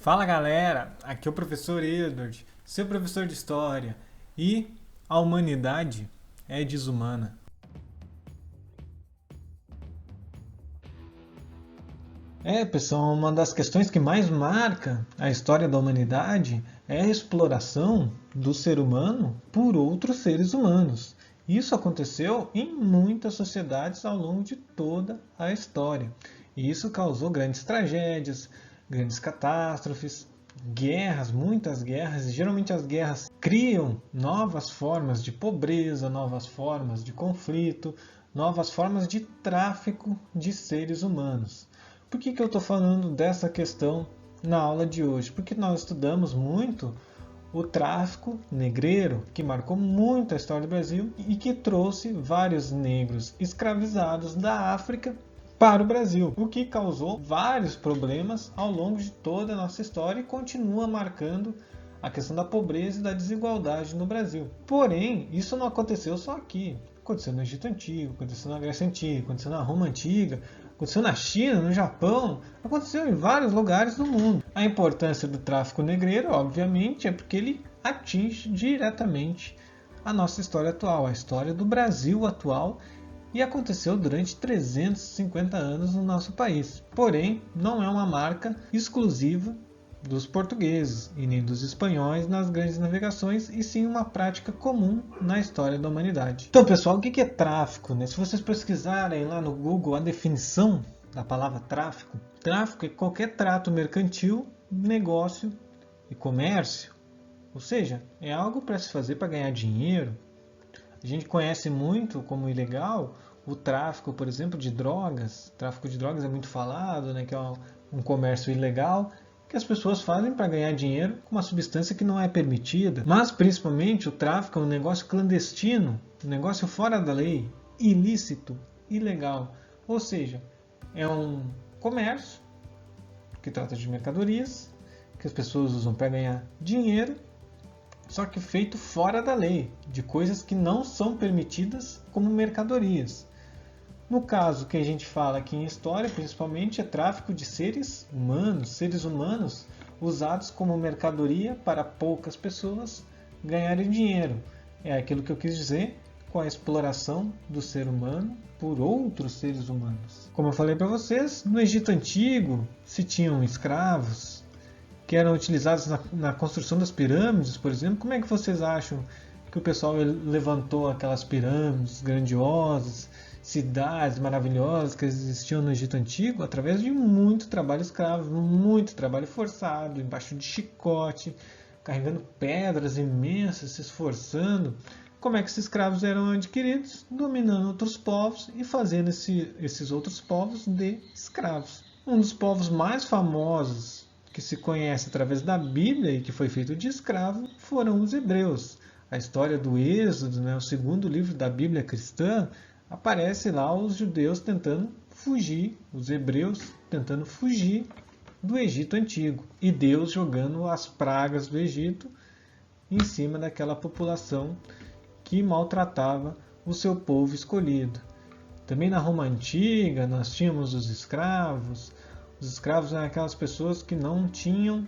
Fala galera, aqui é o professor Edward, seu professor de História, e a humanidade é desumana. Pessoal, uma das questões que mais marca a história da humanidade é a exploração do ser humano por outros seres humanos. Isso aconteceu em muitas sociedades ao longo de toda a história. E isso causou grandes tragédias, grandes catástrofes, guerras, muitas guerras, e geralmente as guerras criam novas formas de pobreza, novas formas de conflito, novas formas de tráfico de seres humanos. Por que eu estou falando dessa questão na aula de hoje? Porque nós estudamos muito o tráfico negreiro, que marcou muito a história do Brasil e que trouxe vários negros escravizados da África para o Brasil, o que causou vários problemas ao longo de toda a nossa história e continua marcando a questão da pobreza e da desigualdade no Brasil. Porém, isso não aconteceu só aqui. Aconteceu no Egito Antigo, aconteceu na Grécia Antiga, aconteceu na Roma Antiga, aconteceu na China, no Japão, aconteceu em vários lugares do mundo. A importância do tráfico negreiro, obviamente, é porque ele atinge diretamente a nossa história atual, a história do Brasil atual, e aconteceu durante 350 anos no nosso país. Porém, não é uma marca exclusiva dos portugueses e nem dos espanhóis nas grandes navegações, e sim uma prática comum na história da humanidade. Então, pessoal, o que é tráfico? Se vocês pesquisarem lá no Google a definição da palavra tráfico, tráfico é qualquer trato mercantil, negócio e comércio. Ou seja, é algo para se fazer para ganhar dinheiro. A gente conhece muito como ilegal o tráfico, por exemplo, de drogas. O tráfico de drogas é muito falado, que é um comércio ilegal que as pessoas fazem para ganhar dinheiro com uma substância que não é permitida. Mas, principalmente, o tráfico é um negócio clandestino, um negócio fora da lei, ilícito, ilegal. Ou seja, é um comércio que trata de mercadorias, que as pessoas usam para ganhar dinheiro, só que feito fora da lei, de coisas que não são permitidas como mercadorias. No caso que a gente fala aqui em história, principalmente, é tráfico de seres humanos usados como mercadoria para poucas pessoas ganharem dinheiro. É aquilo que eu quis dizer com a exploração do ser humano por outros seres humanos. Como eu falei para vocês, no Egito Antigo se tinham escravos que eram utilizados na construção das pirâmides, por exemplo. Como é que vocês acham que o pessoal levantou aquelas pirâmides grandiosas, cidades maravilhosas que existiam no Egito Antigo? Através de muito trabalho escravo, muito trabalho forçado, embaixo de chicote, carregando pedras imensas, se esforçando. Como é que esses escravos eram adquiridos? Dominando outros povos e fazendo esses outros povos de escravos. Um dos povos mais famosos que se conhece através da Bíblia e que foi feito de escravo foram os hebreus. A história do Êxodo, o segundo livro da Bíblia cristã, aparece lá os judeus tentando fugir, os hebreus tentando fugir do Egito Antigo, e Deus jogando as pragas do Egito em cima daquela população que maltratava o seu povo escolhido. Também na Roma Antiga nós tínhamos os escravos. Os escravos eram aquelas pessoas que não tinham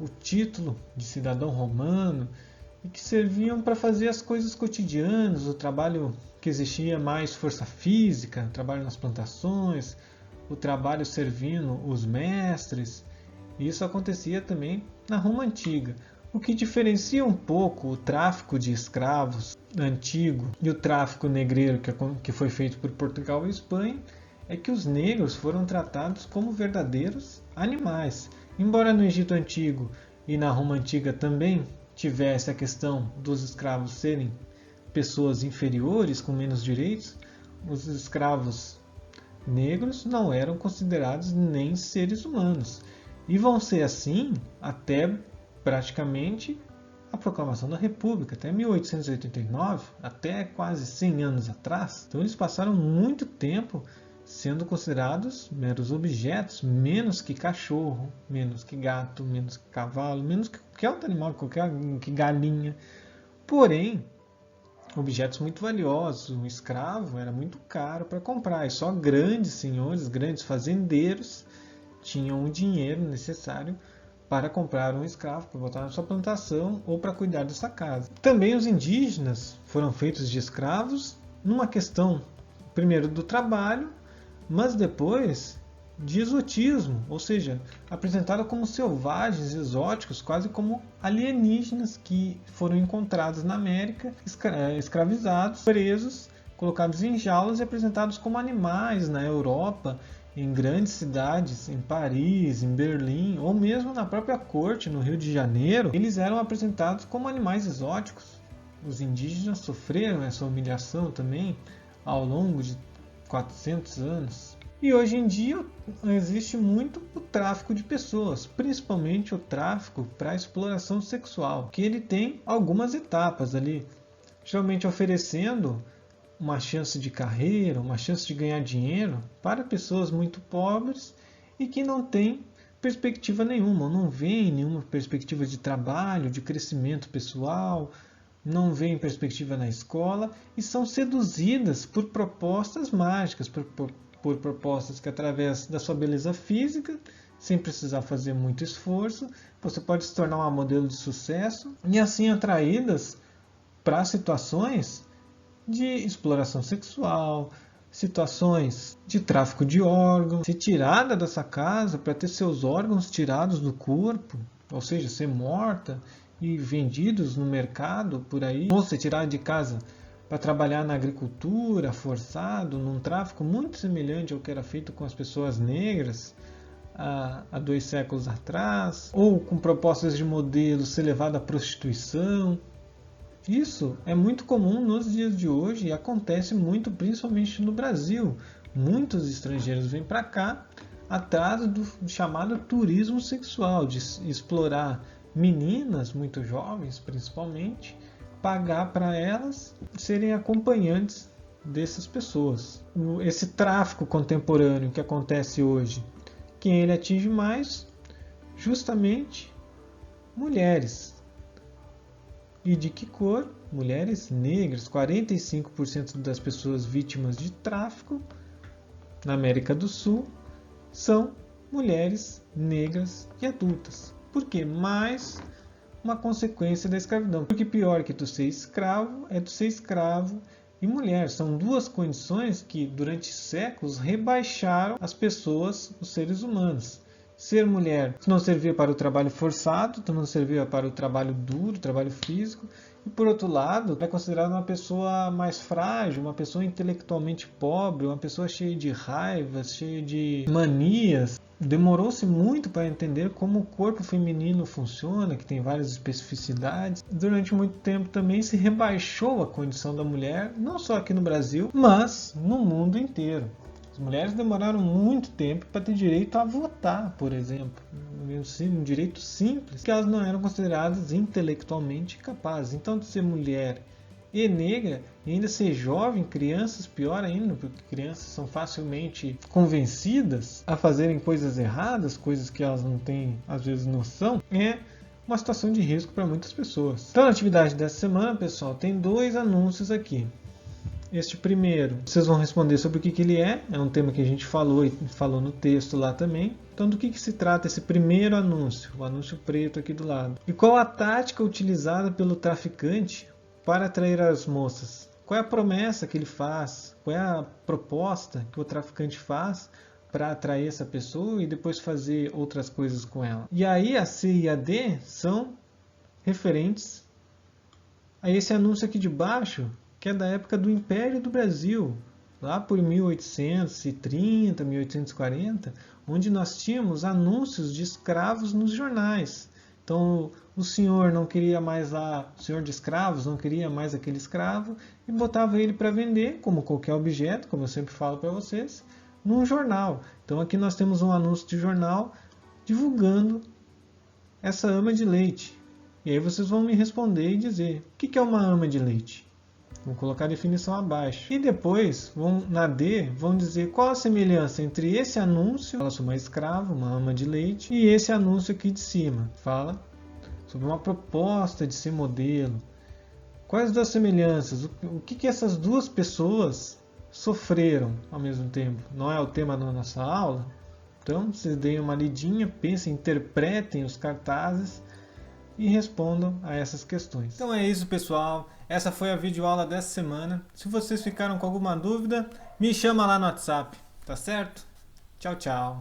o título de cidadão romano e que serviam para fazer as coisas cotidianas, o trabalho que existia mais força física, o trabalho nas plantações, o trabalho servindo os mestres. E isso acontecia também na Roma Antiga. O que diferencia um pouco o tráfico de escravos antigo e o tráfico negreiro que foi feito por Portugal e Espanha é que os negros foram tratados como verdadeiros animais. Embora no Egito Antigo e na Roma Antiga também tivesse a questão dos escravos serem pessoas inferiores, com menos direitos, os escravos negros não eram considerados nem seres humanos. E vão ser assim até praticamente a proclamação da República, até 1889, até quase 100 anos atrás. Então eles passaram muito tempo sendo considerados meros objetos, menos que cachorro, menos que gato, menos que cavalo, menos que qualquer outro animal, qualquer que galinha. Porém, objetos muito valiosos. Um escravo era muito caro para comprar, e só grandes senhores, grandes fazendeiros tinham o dinheiro necessário para comprar um escravo, para botar na sua plantação ou para cuidar dessa casa. Também os indígenas foram feitos de escravos numa questão, primeiro, do trabalho, mas depois de exotismo, ou seja, apresentados como selvagens, exóticos, quase como alienígenas que foram encontrados na América, escravizados, presos, colocados em jaulas e apresentados como animais na Europa, em grandes cidades, em Paris, em Berlim, ou mesmo na própria corte, no Rio de Janeiro, eles eram apresentados como animais exóticos. Os indígenas sofreram essa humilhação também ao longo de 400 anos. E hoje em dia existe muito o tráfico de pessoas, principalmente o tráfico para exploração sexual, que ele tem algumas etapas ali, geralmente oferecendo uma chance de carreira, uma chance de ganhar dinheiro para pessoas muito pobres e que não têm perspectiva nenhuma, não veem nenhuma perspectiva de trabalho, de crescimento pessoal, não veem perspectiva na escola e são seduzidas por propostas mágicas, por propostas que através da sua beleza física, sem precisar fazer muito esforço, você pode se tornar uma modelo de sucesso e assim atraídas para situações de exploração sexual, situações de tráfico de órgãos, ser tirada dessa casa para ter seus órgãos tirados do corpo, ou seja, ser morta e vendidos no mercado por aí, ou ser tirada de casa para trabalhar na agricultura, forçado, num tráfico muito semelhante ao que era feito com as pessoas negras há 2 séculos atrás, ou com propostas de modelo ser levado à prostituição. Isso é muito comum nos dias de hoje e acontece muito, principalmente no Brasil. Muitos estrangeiros vêm para cá atrás do chamado turismo sexual, de explorar meninas muito jovens, principalmente, pagar para elas serem acompanhantes dessas pessoas. Esse tráfico contemporâneo que acontece hoje, quem ele atinge mais? Justamente mulheres. E de que cor? Mulheres negras. 45% das pessoas vítimas de tráfico na América do Sul são mulheres negras e adultas. Por quê? Mais uma consequência da escravidão. Porque pior que tu ser escravo é tu ser escravo e mulher. São duas condições que durante séculos rebaixaram as pessoas, os seres humanos. Ser mulher, tu não servia para o trabalho forçado, tu não servia para o trabalho duro, trabalho físico. E por outro lado, é considerada uma pessoa mais frágil, uma pessoa intelectualmente pobre, uma pessoa cheia de raivas, cheia de manias. Demorou-se muito para entender como o corpo feminino funciona, que tem várias especificidades. Durante muito tempo também se rebaixou a condição da mulher, não só aqui no Brasil, mas no mundo inteiro. As mulheres demoraram muito tempo para ter direito a votar, por exemplo. Um direito simples, que elas não eram consideradas intelectualmente capazes. Então, de ser mulher e negra, e ainda ser jovem, crianças, pior ainda, porque crianças são facilmente convencidas a fazerem coisas erradas, coisas que elas não têm, às vezes, noção, é uma situação de risco para muitas pessoas. Então, na atividade dessa semana, pessoal, tem 2 anúncios aqui. Este primeiro, vocês vão responder sobre o que ele é um tema que a gente falou e falou no texto lá também. Então, do que se trata esse primeiro anúncio, o anúncio preto aqui do lado? E qual a tática utilizada pelo traficante para atrair as moças? Qual é a promessa que ele faz? Qual é a proposta que o traficante faz para atrair essa pessoa e depois fazer outras coisas com ela? E aí a C e a D são referentes a esse anúncio aqui de baixo, que é da época do Império do Brasil, lá por 1830, 1840, onde nós tínhamos anúncios de escravos nos jornais. Então, o senhor não queria mais lá, o senhor de escravos não queria mais aquele escravo e botava ele para vender, como qualquer objeto, como eu sempre falo para vocês, num jornal. Então, aqui nós temos um anúncio de jornal divulgando essa ama de leite. E aí vocês vão me responder e dizer, o que é uma ama de leite? Vou colocar a definição abaixo. E depois, na D, vão dizer qual a semelhança entre esse anúncio, fala sobre uma escrava, uma ama de leite, e esse anúncio aqui de cima, fala sobre uma proposta de ser modelo. Quais as duas semelhanças? O que essas duas pessoas sofreram ao mesmo tempo? Não é o tema da nossa aula? Então, vocês deem uma lidinha, pensem, interpretem os cartazes e respondam a essas questões. Então é isso, pessoal. Essa foi a videoaula dessa semana. Se vocês ficaram com alguma dúvida, me chama lá no WhatsApp, tá certo? Tchau, tchau.